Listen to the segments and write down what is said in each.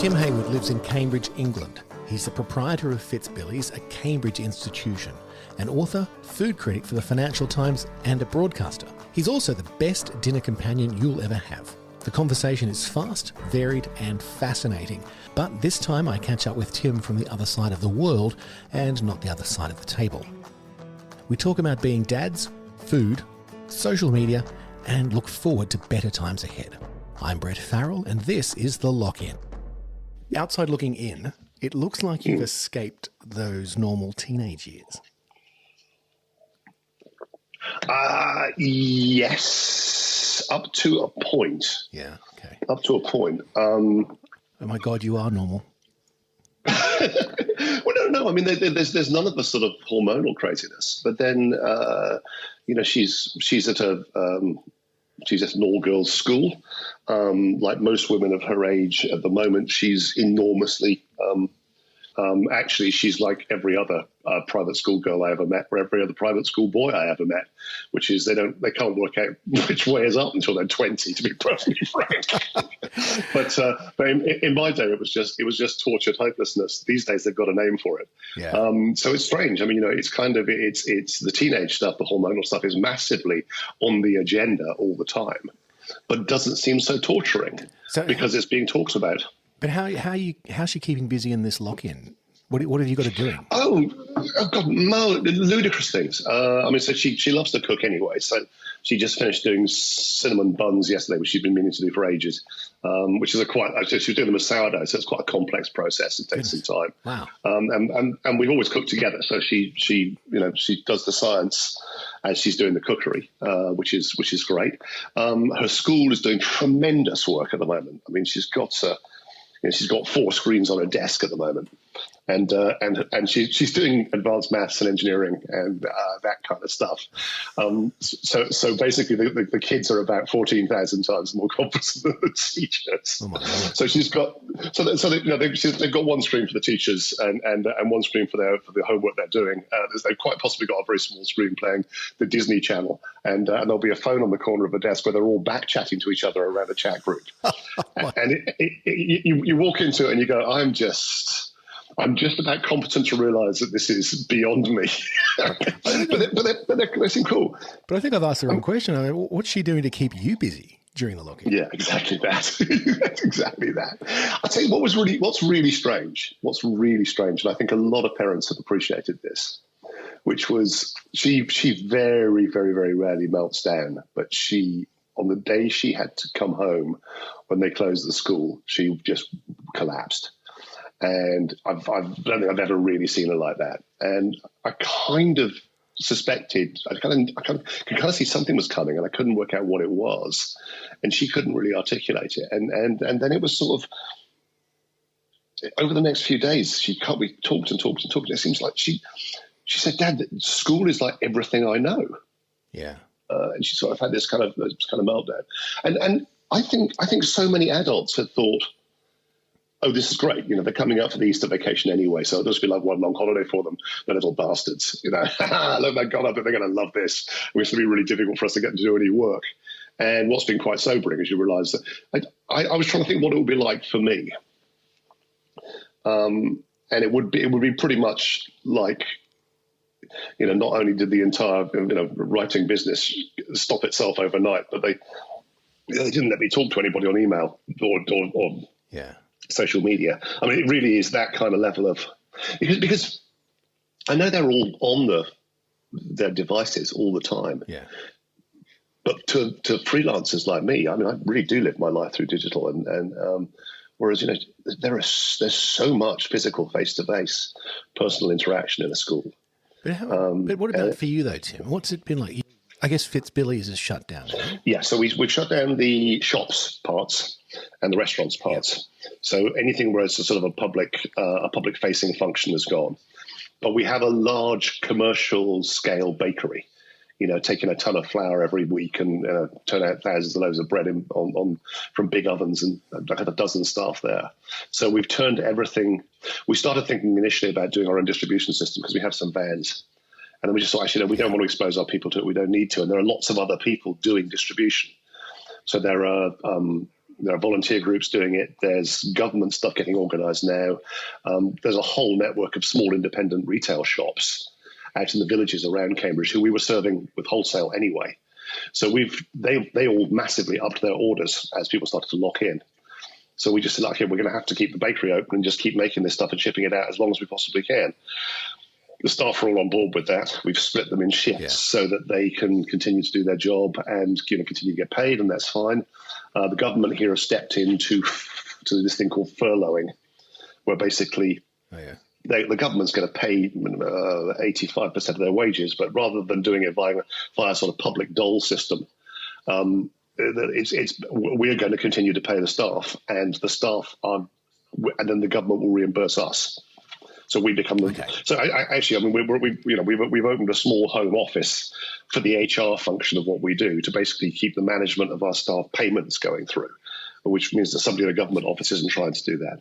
Tim Hayward lives in Cambridge, England. He's the proprietor of Fitzbilly's, a Cambridge institution, an author, food critic for the Financial Times and a broadcaster. He's also the best dinner companion you'll ever have. The conversation is fast, varied and fascinating. But this time I catch up with Tim from the other side of the world and not the other side of the table. We talk about being dads, food, social media and look forward to better times ahead. I'm Brett Farrell and this is The Lock-In. Outside looking in, it looks like you've escaped those normal teenage years. Yes, up to a point. Yeah, okay. Up to a point. Oh my God, you are normal. Well, no. I mean, there's none of the sort of hormonal craziness. But then, she's at an all-girls school. Like most women of her age at the moment, she's enormously. Actually, she's like every other private school girl I ever met, or every other private school boy I ever met, which is they can't work out which way is up until they're 20, to be perfectly frank. but in my day, it was just tortured hopelessness. These days, they've got a name for it. Yeah. So it's strange. I mean, it's kind of it's the teenage stuff, the hormonal stuff is massively on the agenda all the time, but doesn't seem so torturing because it's being talked about. But how's she keeping busy in this lock-in? What have you got her doing? Oh God, ludicrous things. So she loves to cook anyway. So she just finished doing cinnamon buns yesterday, which she's been meaning to do for ages. Which is she was doing them as sourdough, so it's quite a complex process. It takes some time. Wow. And we've always cooked together. So she does the science as she's doing the cookery, which is great. Her school is doing tremendous work at the moment. I mean, she's got 4 screens on her desk at the moment, and she's doing advanced maths and engineering and that kind of stuff. So basically, the kids are about 14,000 times more competent than the teachers. Oh my God. So she's got they've got one screen for the teachers and one screen for the homework they're doing. They've quite possibly got a very small screen playing the Disney Channel, and there'll be a phone on the corner of the desk where they're all back chatting to each other around a chat group. And you walk into it and you go, I'm just about competent to realise that this is beyond me. but they seem cool. But I think I've asked the wrong question. I mean, what's she doing to keep you busy during the lock-in? Yeah, exactly that. That's exactly that. I'll tell you what's really strange, and I think a lot of parents have appreciated this, which was she very, very, very rarely melts down, but on the day she had to come home when they closed the school, she just collapsed. And I don't think I've ever really seen her like that. And I kind of suspected, I could kind of see something was coming, and I couldn't work out what it was. And she couldn't really articulate it. And then it was sort of, over the next few days, we talked and talked and talked. It seems like she said, Dad, school is like everything I know. Yeah. And she sort of had this kind of meltdown. And I think so many adults had thought, oh, this is great. They're coming up for the Easter vacation anyway, so it'll just be like one long holiday for them, the little bastards. Look, my God, I bet they're going to love this. It's going to be really difficult for us to get them to do any work. And what's been quite sobering is you realise that I was trying to think what it would be like for me. And it would be pretty much like, not only did the entire writing business stop itself overnight, but they didn't let me talk to anybody on email or social media. I mean, it really is that kind of level of because I know they're all on their devices all the time. Yeah. But to freelancers like me, I mean, I really do live my life through digital, and whereas there's so much physical face-to-face personal interaction in a school. But what about for you though, Tim? What's it been like? I guess Fitzbilly's is shut down. Right? Yeah, so we've shut down the shops parts and the restaurants parts. Yep. So anything where it's a sort of a public facing function is gone. But we have a large commercial scale bakery, taking a ton of flour every week and turn out thousands of loaves of bread from big ovens, and I had a dozen staff there. So we've turned everything. We started thinking initially about doing our own distribution system because we have some vans. And then we just thought, actually, no, we don't want to expose our people to it. We don't need to. And there are lots of other people doing distribution. So there are There are volunteer groups doing it. There's government stuff getting organised now. There's a whole network of small independent retail shops out in the villages around Cambridge who we were serving with wholesale anyway. So they all massively upped their orders as people started to lock in. So we just said, okay, we're going to have to keep the bakery open and just keep making this stuff and shipping it out as long as we possibly can. The staff are all on board with that. We've split them in shifts so that they can continue to do their job and continue to get paid, and that's fine. The government here has stepped in to this thing called furloughing, where basically the government's going to pay 85% of their wages, but rather than doing it via a sort of public dole system, we're going to continue to pay the staff, and the staff and then the government will reimburse us. So we become So we've opened a small home office for the HR function of what we do to basically keep the management of our staff payments going through, which means that somebody in a government office isn't trying to do that.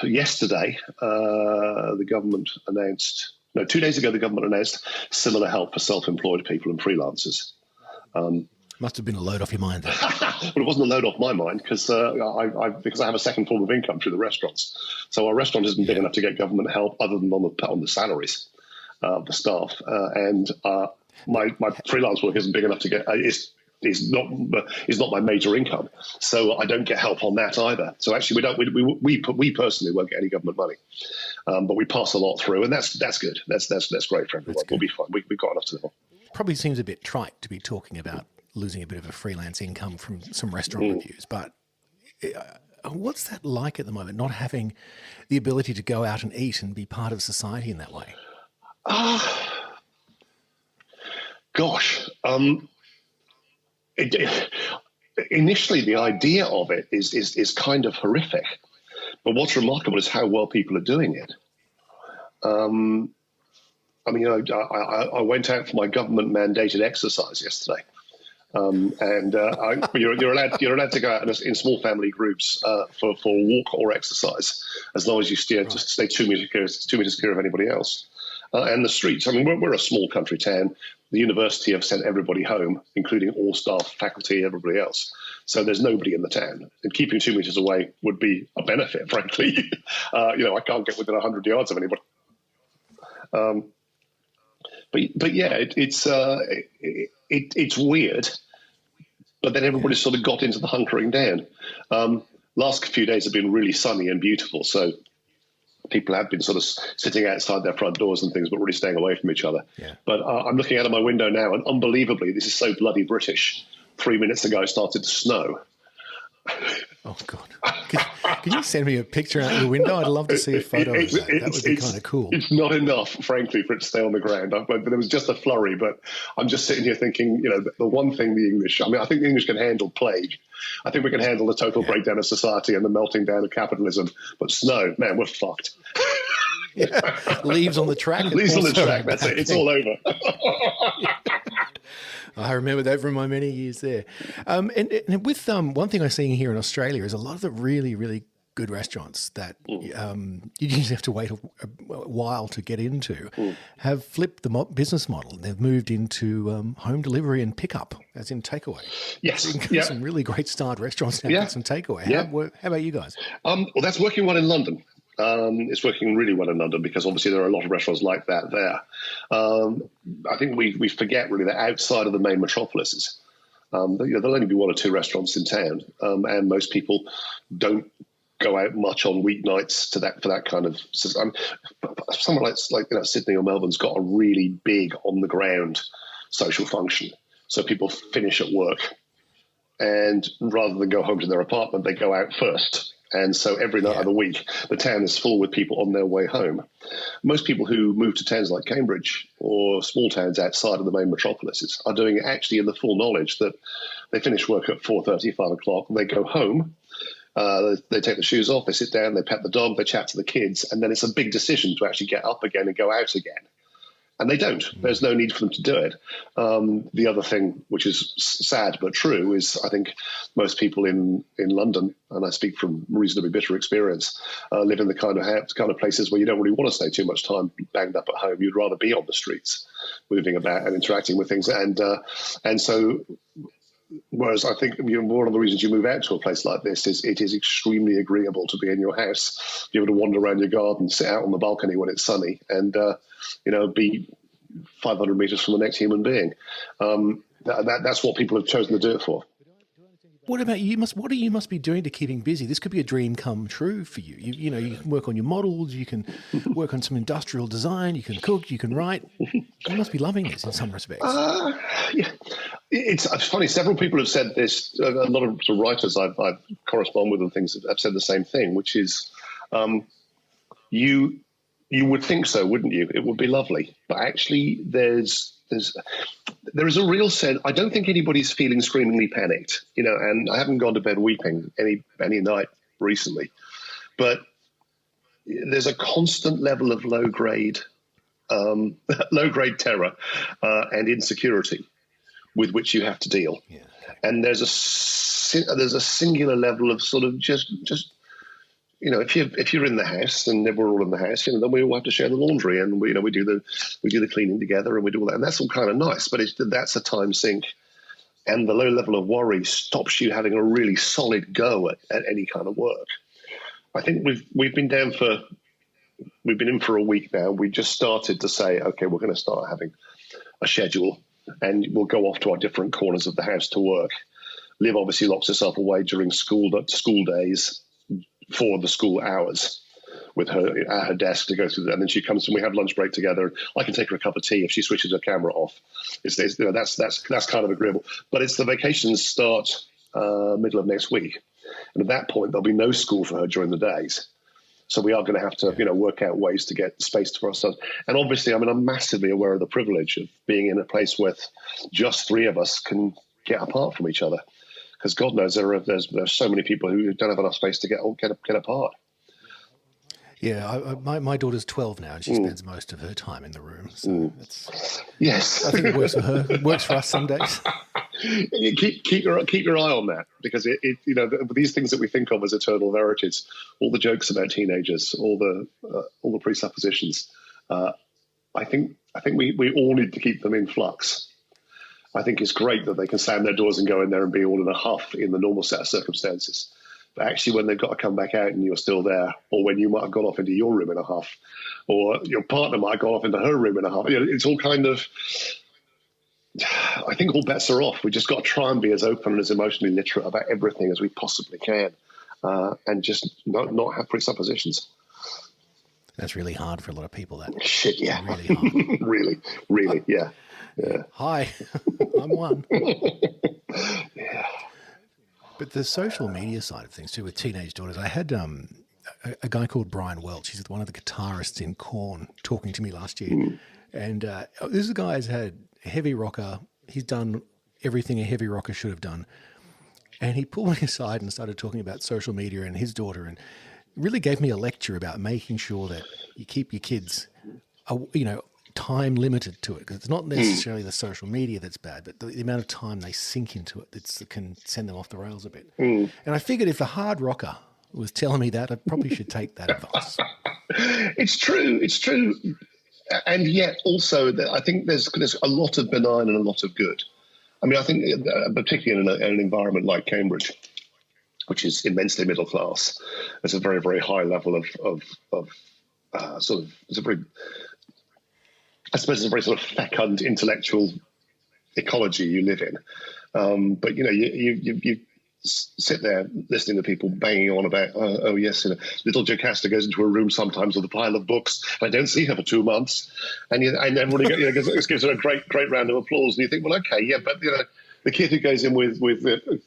Yesterday, the government announced. No, 2 days ago, the government announced similar help for self-employed people and freelancers. Must have been a load off your mind there. Well, it wasn't a load off my mind because I have a second form of income through the restaurants. So our restaurant isn't big enough to get government help other than on the salaries of the staff. And my freelance work isn't big enough to get is not my major income. So I don't get help on that either. So actually we personally won't get any government money. But we pass a lot through, and that's good. That's great for everyone. We'll be fine. We've got enough to live on. Probably seems a bit trite to be talking about losing a bit of a freelance income from some restaurant reviews, but what's that like at the moment, not having the ability to go out and eat and be part of society in that way? Initially, the idea of it is kind of horrific, but what's remarkable is how well people are doing it. I went out for my government-mandated exercise yesterday, you're allowed to go out in small family groups for a walk or exercise, as long as you stay 2 meters clear of anybody else. And the streets. I mean, we're a small country town. The university have sent everybody home, including all staff, faculty, everybody else. So there's nobody in the town. And keeping 2 meters away would be a benefit, frankly. I can't get within 100 yards of anybody. But yeah, it's weird. But then everybody sort of got into the hunkering down. Last few days have been really sunny and beautiful, so people have been sort of sitting outside their front doors and things, but really staying away from each other. Yeah. But I'm looking out of my window now, and unbelievably, this is so bloody British. 3 minutes ago, it started to snow. Oh, God. Can you send me a picture out your window? I'd love to see a photo of that. That would be kind of cool. It's not enough, frankly, for it to stay on the ground. But there was just a flurry. But I'm just sitting here thinking, the one thing the English, I think the English can handle plague. I think we can handle the total breakdown of society and the melting down of capitalism. But snow, man, we're fucked. Leaves on the track. Leaves on the track, that's it. It's all over. I remember that from my many years there. And with one thing I'm seeing here in Australia is a lot of the really, really good restaurants that you usually have to wait a while to get into have flipped the business model. They've moved into home delivery and pickup, as in takeaway. Yes. Some really great starred restaurants now get some takeaway. How about you guys? Well, that's working well in London. It's working really well in London because obviously there are a lot of restaurants like that there. I think we forget really that outside of the main metropolises, there'll only be one or two restaurants in town, and most people don't go out much on weeknights for that kind of. Somewhere like Sydney or Melbourne's got a really big on the ground social function, so people finish at work, and rather than go home to their apartment, they go out first. And so every night of the week, the town is full with people on their way home. Most people who move to towns like Cambridge or small towns outside of the main metropolises are doing it actually in the full knowledge that they finish work at 4:30, 5 o'clock, and they go home. They take the shoes off, they sit down, they pet the dog, they chat to the kids, and then it's a big decision to actually get up again and go out again. And they don't. There's no need for them to do it. The other thing, which is sad but true, is I think most people in London, and I speak from reasonably bitter experience, live in the kind of places where you don't really want to stay too much time banged up at home. You'd rather be on the streets, moving about and interacting with things. And so Whereas I think one of the reasons you move out to a place like this is it is extremely agreeable to be in your house, be able to wander around your garden, sit out on the balcony when it's sunny, and be 500 meters from the next human being. That's what people have chosen to do it for. What about you? What you must be doing to keeping busy? This could be a dream come true for you. You can work on your models, you can work on some industrial design, you can cook, you can write. You must be loving this in some respects. Yeah, it's funny. Several people have said this. A lot of writers I've corresponded with and things have said the same thing, which is, you would think so, wouldn't you? It would be lovely, but actually, there is a real sense. I don't think anybody's feeling screamingly panicked, and I haven't gone to bed weeping any night recently, but there's a constant level of low grade terror and insecurity with which you have to deal. Yeah. And there's a singular level of sort of just if you're in the house and we're all in the house, then we all have to share the laundry, and we do the cleaning together, and we do all that, and that's all kind of nice. But that's a time sink, and the low level of worry stops you having a really solid go at any kind of work. I think we've been in for a week now. We just started to say, okay, we're going to start having a schedule, and we'll go off to our different corners of the house to work. Liv obviously locks herself away during school days for the school hours with her at her desk to go through that, and then she comes and we have lunch break together. I can take her a cup of tea if she switches her camera off. That's kind of agreeable. But it's the vacations start middle of next week, and at that point there'll be no school for her during the days. So we are going to have to work out ways to get space for ourselves. And obviously, I'm massively aware of the privilege of being in a place with just three of us can get apart from each other. Because God knows there's so many people who don't have enough space to get apart. Yeah, my daughter's 12 now, and she spends most of her time in the room. So yes, I think it works for her. It works for us some days. Keep your eye on that, because these things that we think of as eternal verities, all the jokes about teenagers, all the presuppositions. I think we all need to keep them in flux. I think it's great that they can slam their doors and go in there and be all in a huff in the normal set of circumstances. But actually, when they've got to come back out and you're still there, or when you might have gone off into your room in a huff, or your partner might have gone off into her room in a huff, it's all kind of, I think all bets are off. We just got to try and be as open and as emotionally literate about everything as we possibly can, and just not have presuppositions. That's really hard for a lot of people. That shit, yeah, really hard. really, yeah. Yeah. Hi, I'm one. Yeah. But the social media side of things too, with teenage daughters, I had a guy called Brian Welch. He's one of the guitarists in Korn talking to me last year. And this is a guy who's had a heavy rocker. He's done everything a heavy rocker should have done. And he pulled me aside and started talking about social media and his daughter, and really gave me a lecture about making sure that you keep your kids, time limited to it, because it's not necessarily the social media that's bad, but the amount of time they sink into it that can send them off the rails a bit. And I figured if the hard rocker was telling me that, I probably should take that advice. It's true. And yet also I think there's a lot of benign and a lot of good. I mean, I think particularly in an environment like Cambridge, which is immensely middle class, there's a very, very high level of it's a very, I suppose it's a very sort of fecund intellectual ecology you live in. But, you sit there listening to people banging on about, little Jocasta goes into a room sometimes with a pile of books. I don't see her for 2 months. And everybody gives her a great round of applause. And you think, well, okay, yeah, but, the kid who goes in with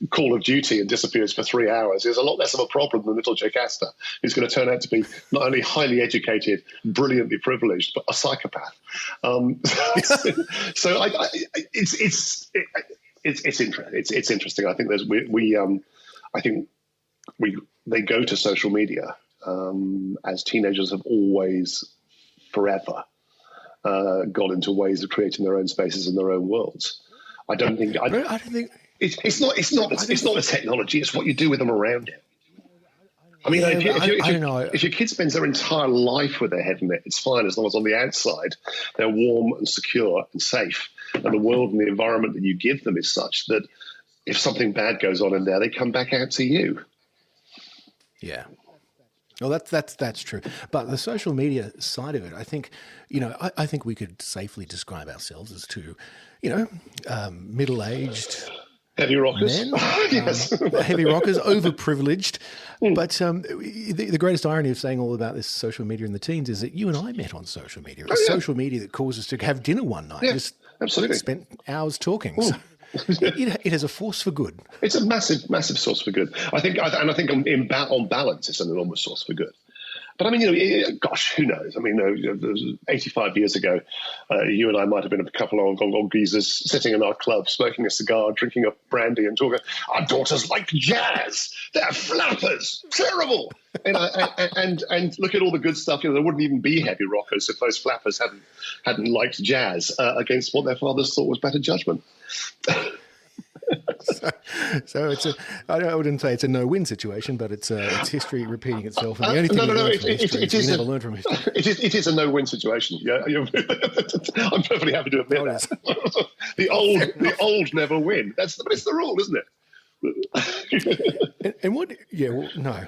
Call of Duty and disappears for 3 hours is a lot less of a problem than little Jocasta, who's going to turn out to be not only highly educated, brilliantly privileged, but a psychopath. So it's interesting. I think they go to social media as teenagers have always forever got into ways of creating their own spaces and their own worlds. I don't think it's not the technology. It's what you do with them around it. I mean, if your kid spends their entire life with their head in it, it's fine as long as on the outside they're warm and secure and safe, and the world and the environment that you give them is such that if something bad goes on in there, they come back out to you. Yeah. Well, that's true. But the social media side of it, I think, I think we could safely describe ourselves as two, middle-aged heavy rockers, men, yes, heavy rockers, overprivileged. But the greatest irony of saying all about this social media in the teens is that you and I met on social media. It's social media that caused us to have dinner one night. Yeah, just absolutely. Spent hours talking. So it has a force for good. It's a massive, massive source for good. I think on balance, it's an enormous source for good. But I mean, gosh, who knows? I mean, 85 years ago, you and I might have been a couple of geezers sitting in our club, smoking a cigar, drinking a brandy, and talking. Our daughters like jazz. They're flappers. Terrible. And look at all the good stuff. There wouldn't even be heavy rockers if those flappers hadn't liked jazz against what their fathers thought was better judgment. So it's I wouldn't say it's a no-win situation, but it's history repeating itself. And the only thing you never learn from history. It is a no-win situation. Yeah, I'm perfectly happy to admit that. The old never win. But it's the rule, isn't it? and what? Yeah, well, no.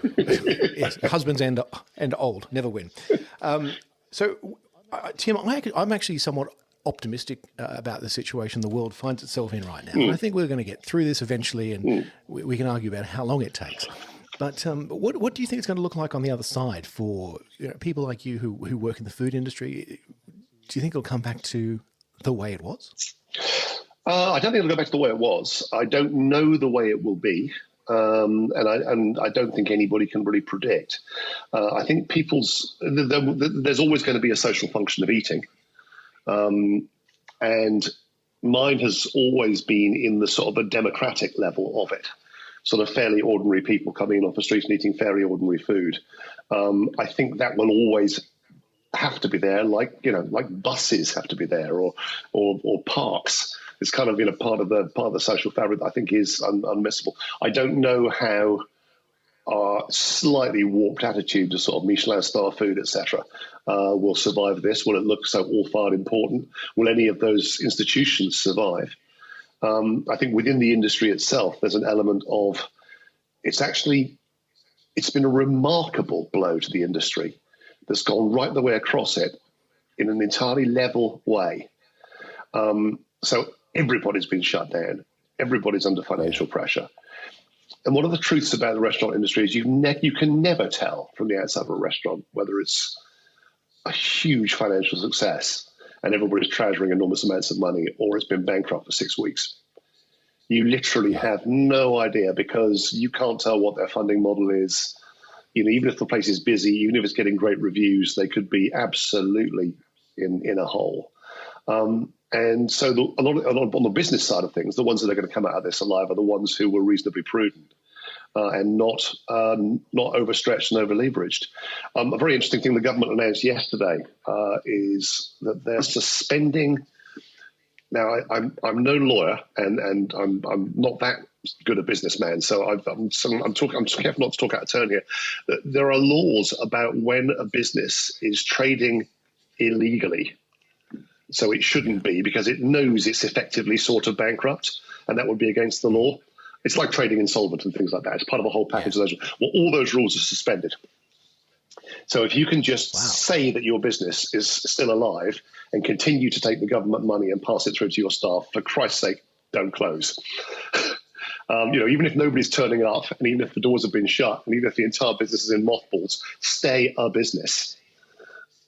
Yes, husbands and old never win. So, Tim, I'm actually somewhat optimistic about the situation the world finds itself in right now. And I think we're going to get through this eventually, and we can argue about how long it takes. But what do you think it's going to look like on the other side for people like you who work in the food industry? Do you think it'll come back to the way it was? I don't think it'll go back to the way it was. I don't know the way it will be. And I don't think anybody can really predict. I think there's always going to be a social function of eating. And mine has always been in the sort of a democratic level of it, sort of fairly ordinary people coming in off the street and eating fairly ordinary food. I think that will always have to be there, like buses have to be there, or parks. It's kind of part of the social fabric that I think is unmissable. I don't know how our slightly warped attitude to sort of Michelin star food, etc., will survive this. Will it look so all-fired important? Will any of those institutions survive? I think within the industry itself, there's an element of it's been a remarkable blow to the industry that's gone right the way across it in an entirely level way. So everybody's been shut down. Everybody's under financial pressure. And one of the truths about the restaurant industry is you can never tell from the outside of a restaurant whether it's a huge financial success and everybody's treasuring enormous amounts of money or it's been bankrupt for 6 weeks. You literally have no idea because you can't tell what their funding model is. Even if the place is busy, even if it's getting great reviews, they could be absolutely in a hole. And so a lot on the business side of things, the ones that are going to come out of this alive are the ones who were reasonably prudent and not overstretched and over-leveraged. A very interesting thing the government announced yesterday is that they're suspending. Now, I'm no lawyer and I'm not that good a businessman, so I'm careful not to talk out of turn here. There are laws about when a business is trading illegally. So it shouldn't be because it knows it's effectively sort of bankrupt, and that would be against the law. It's like trading insolvent and things like that. It's part of a whole package of those. Well, all those rules are suspended. So if you can just say that your business is still alive and continue to take the government money and pass it through to your staff, for Christ's sake, don't close. Even if nobody's turning up, and even if the doors have been shut, and even if the entire business is in mothballs, stay a business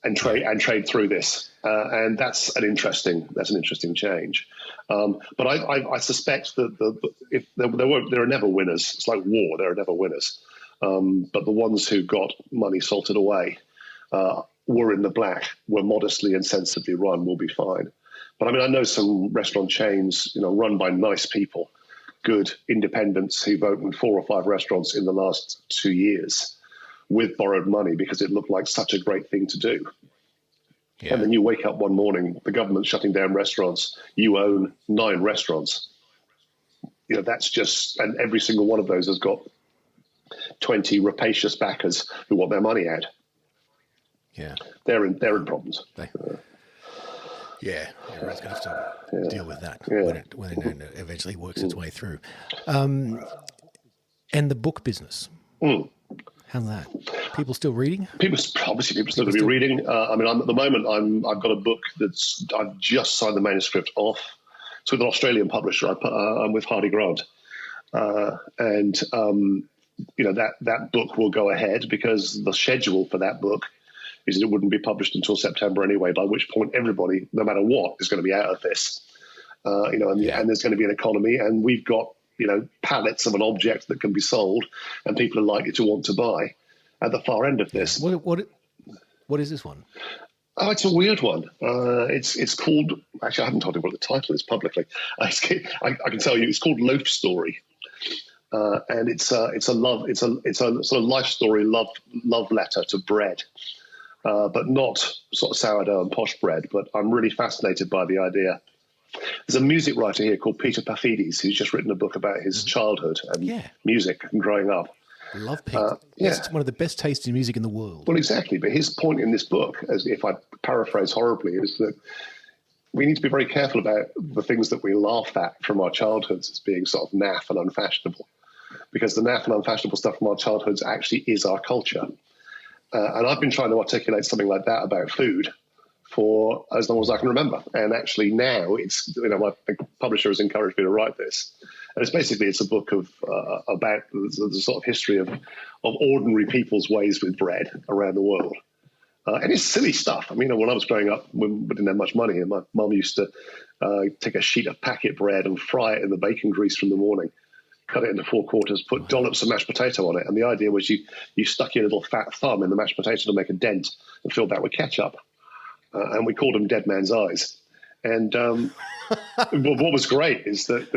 and trade through this. And that's an interesting change. But I suspect that if there are never winners. It's like war. There are never winners. But the ones who got money salted away were in the black, were modestly and sensibly run, will be fine. But I mean, I know some restaurant chains, run by nice people, good independents who've opened 4 or 5 restaurants in the last 2 years with borrowed money because it looked like such a great thing to do. Yeah. And then you wake up one morning, the government's shutting down restaurants. You own 9 restaurants. That's just, and every single one of those has got 20 rapacious backers who want their money out. Yeah, they're in problems. Yeah, everyone's going to have to deal with that when it eventually works its way through. And the book business. How's that? People still reading? People still going to be reading. I mean, at the moment, I've got a book I've just signed the manuscript off. It's with an Australian publisher. I'm with Hardy Grant, and that book will go ahead because the schedule for that book is it wouldn't be published until September anyway. By which point, everybody, no matter what, is going to be out of this. And there's going to be an economy, and we've got pallets of an object that can be sold, and people are likely to want to buy. At the far end of this, what is this one? Oh, it's a weird one. It's called. Actually, I haven't told you what the title is publicly. I can tell you, it's called Loaf Story, and it's a sort of life story, love letter to bread, but not sort of sourdough and posh bread. But I'm really fascinated by the idea. There's a music writer here called Peter Paphides who's just written a book about his childhood and music and growing up. I love Pete. It's one of the best tastes in music in the world. Well, exactly. But his point in this book, as if I paraphrase horribly, is that we need to be very careful about the things that we laugh at from our childhoods as being sort of naff and unfashionable, because the naff and unfashionable stuff from our childhoods actually is our culture. And I've been trying to articulate something like that about food for as long as I can remember. And actually now it's, my publisher has encouraged me to write this. And it's a book of about the sort of history of ordinary people's ways with bread around the world. And it's silly stuff. I mean, when I was growing up, we didn't have much money, and my mum used to take a sheet of packet bread and fry it in the bacon grease from the morning, cut it into 4 quarters, put dollops of mashed potato on it. And the idea was you stuck your little fat thumb in the mashed potato to make a dent and filled that with ketchup. And we called them Dead Man's Eyes. And what was great is that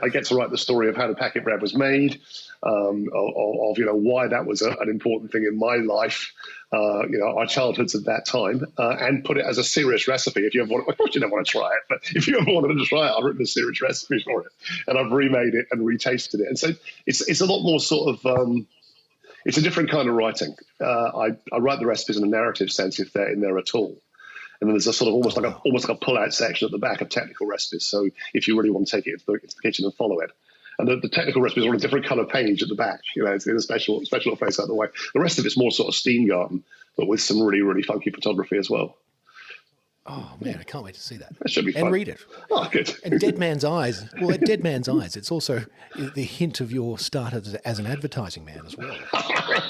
I get to write the story of how the packet bread was made, of why that was an important thing in my life, our childhoods at that time, and put it as a serious recipe. If you ever of course you don't want to try it, but if you ever wanted to try it, I've written a serious recipe for it, and I've remade it and retasted it. And so it's a lot more sort of it's a different kind of writing. I write the recipes in a narrative sense if they're in there at all. And then there's a sort of almost like a pull-out section at the back of technical recipes. So if you really want to take it into the kitchen and follow it. And the technical recipes are on a different colour page at the back. It's in a special place out of the way. The rest of it's more sort of steam garden, but with some really, really funky photography as well. Oh, man, I can't wait to see that. That should be fun. And read it. Oh, good. And Dead Man's Eyes. Well, at Dead Man's Eyes, it's also the hint of your start as an advertising man as well.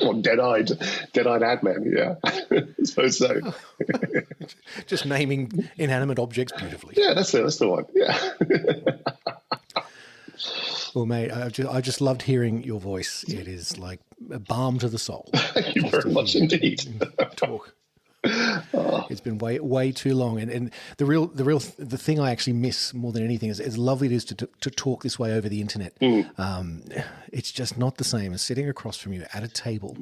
Or dead-eyed ad man, yeah. I suppose so. Just naming inanimate objects beautifully. Yeah, that's the one, yeah. Well, mate, I just loved hearing your voice. It is like a balm to the soul. Thank you very much indeed. Talk. It's been way too long, and the thing I actually miss more than anything is as lovely it is to talk this way over the internet. It's just not the same as sitting across from you at a table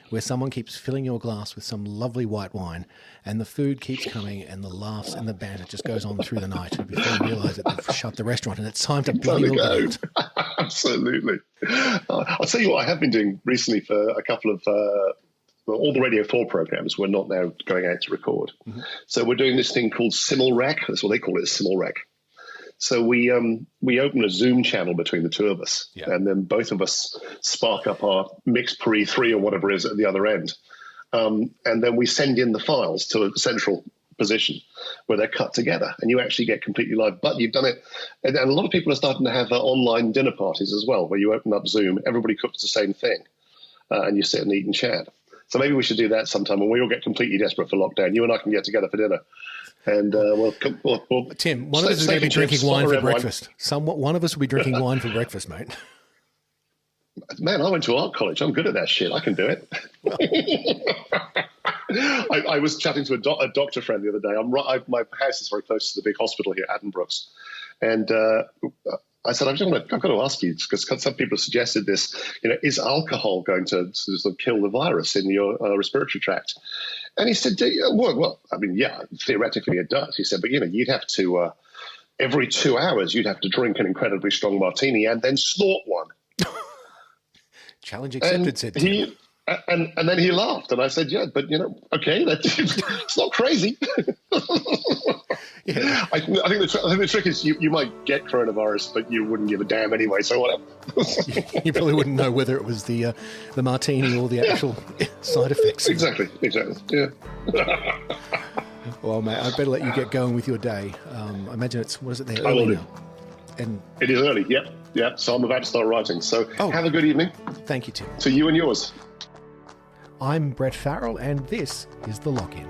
where someone keeps filling your glass with some lovely white wine, and the food keeps coming, and the laughs and the banter just goes on through the night before you realise that they've shut the restaurant and it's time to bloody go. Absolutely. I'll tell you what I have been doing recently for a couple of. All the Radio 4 programs we're not now going out to record. Mm-hmm. So we're doing this thing called Simul-Rec. That's what they call it, Simul-Rec. So we open a Zoom channel between the two of us, and then both of us spark up our Mix Pre 3 or whatever it is at the other end. And then we send in the files to a central position where they're cut together, and you actually get completely live. But you've done it, and a lot of people are starting to have online dinner parties as well, where you open up Zoom, everybody cooks the same thing, and you sit and eat and chat. So maybe we should do that sometime when we all get completely desperate for lockdown. You and I can get together for dinner. And we'll Tim, one of us is going to be drinking wine for breakfast. One of us will be drinking wine for breakfast, mate. Man, I went to art college. I'm good at that shit. I can do it. I was chatting to a doctor friend the other day. My house is very close to the big hospital here, Addenbrooke's. And I said, I've got to ask you, because some people have suggested this, is alcohol going to sort of kill the virus in your respiratory tract? And he said, well, I mean, yeah, theoretically it does. He said, but, you'd have to, every 2 hours, you'd have to drink an incredibly strong martini and then snort one. Challenge accepted, said Tim. And then he laughed, and I said, "Yeah, but okay, it's not crazy." Yeah. I think the trick is you might get coronavirus, but you wouldn't give a damn anyway. So whatever. You probably wouldn't know whether it was the martini or the actual side effects. Exactly. Yeah. Well, mate, I better let you get going with your day. I imagine what is it there? I will do. Now? And it is early. Yep. So I'm about to start writing. So have a good evening. Thank you, Tim. To you and yours. I'm Brett Farrell, and this is The Lock-In.